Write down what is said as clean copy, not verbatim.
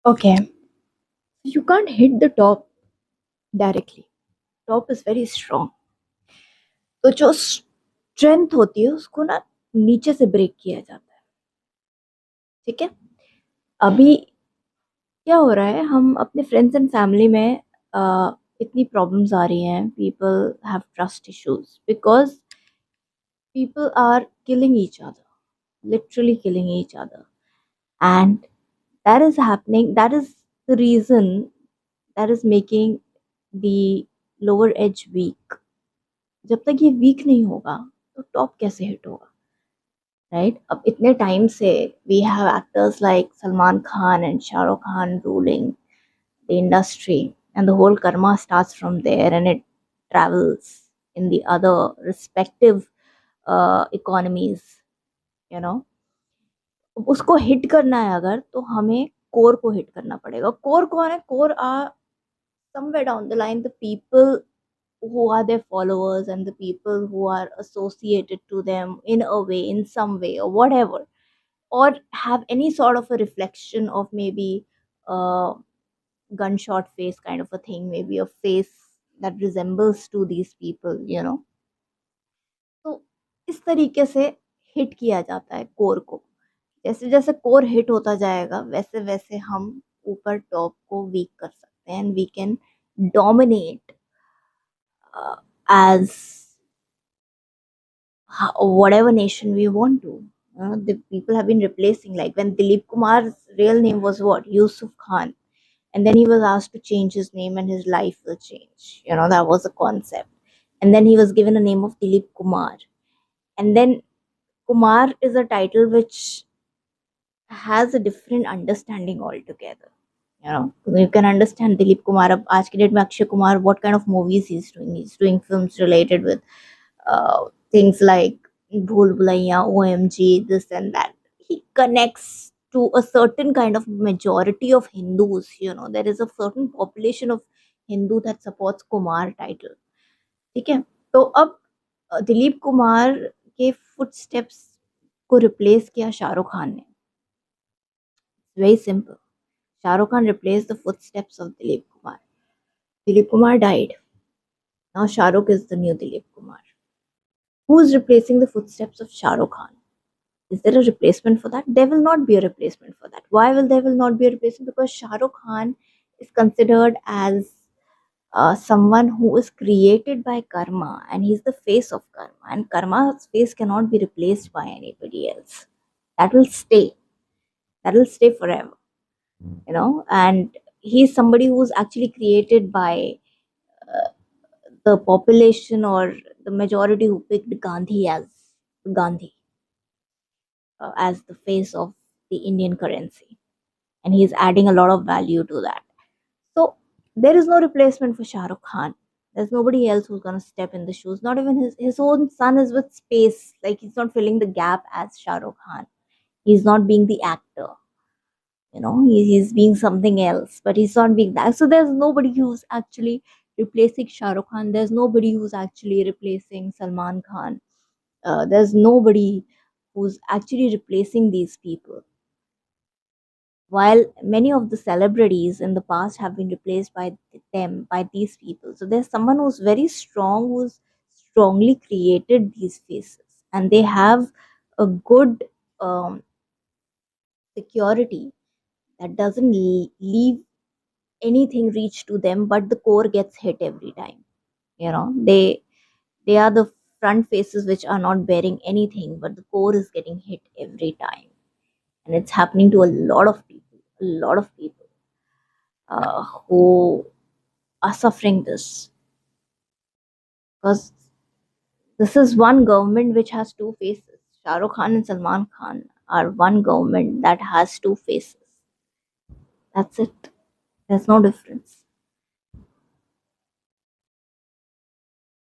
Okay, you can't hit the top directly. Top is very strong. तो जो strength होती है उसको ना नीचे से ब्रेक किया जाता है. ठीक है. अभी क्या हो रहा है, हम अपने फ्रेंड्स एंड फैमिली में इतनी प्रॉब्लम्स आ रही हैं. People have trust issues because people are killing each other, literally killing each other. And that is happening, that is the reason that is making the lower edge weak. जब तक ये week नहीं होगा तो top कैसे hit होगा, right? अब इतने टाइम से we have actors like Salman Khan and Shahrukh Khan ruling the industry, and the whole karma starts from there and it travels in the other respective economies, you know. उसको हिट करना है अगर, तो हमें कोर को हिट करना पड़ेगा. कोर कौन है? Core are somewhere down the line the people who are their followers and the people who are associated to them in a way, in some way, or whatever, or have any sort of a reflection of maybe a gunshot face kind of a thing, maybe a face that resembles to these people, you know. तो इस तरीके से hit किया जाता है core को. जैसे जैसे कोर हिट होता जाएगा वैसे वैसे हम ऊपर टॉप को वीक कर सकते हैं, and we can dominate as whatever nation we want to. The people have been replacing, like when Dilip Kumar's real name was what? Yusuf Khan. And then he was asked to change his name and his life will change. You know, that was the concept. And then he was given a name of Dilip Kumar. And then Kumar is a title which has a different understanding altogether. You know, you can understand Dilip Kumar. अब आज की date में Akshay Kumar, what kind of movies he's doing? He's doing films related with things like Bhool Bhulaiya, OMG, this and that. He connects to a certain kind of majority of Hindus. You know, there is a certain population of Hindu that supports Kumar title. ठीक है. तो अब दिलीप कुमार के footsteps को replace किया शाहरुख खान ने. Very simple. Shah Rukh Khan replaced the footsteps of Dilip Kumar. Dilip Kumar died. Now Shah Rukh is the new Dilip Kumar. Who is replacing the footsteps of Shah Rukh Khan? Is there a replacement for that? There will not be a replacement for that. Why will there will not be a replacement? Because Shah Rukh Khan is considered as someone who is created by karma, and he's the face of karma, and karma's face cannot be replaced by anybody else. That will stay. That will stay forever. You know, and he's somebody who's actually created by the population or the majority who picked Gandhi as the face of the Indian currency, and he's adding a lot of value to that. So there is no replacement for Shah Rukh Khan. There's nobody else who's gonna step in the shoes. Not even his own son is with space. Like, he's not filling the gap as Shah Rukh Khan. He's not being the actor. You know, he's being something else, but he's not being that. So there's nobody who's actually replacing Shah Rukh Khan. There's nobody who's actually replacing Salman Khan. There's nobody who's actually replacing these people. While many of the celebrities in the past have been replaced by them, by these people. So there's someone who's very strong, who's strongly created these faces, and they have a good security that doesn't leave anything reach to them, but the core gets hit every time. You know, they are the front faces which are not bearing anything, but the core is getting hit every time, and it's happening to a lot of people, a lot of people who are suffering this, because this is one government which has two faces. Shah Rukh Khan and Salman Khan are one government that has two faces. That's it. There's no difference.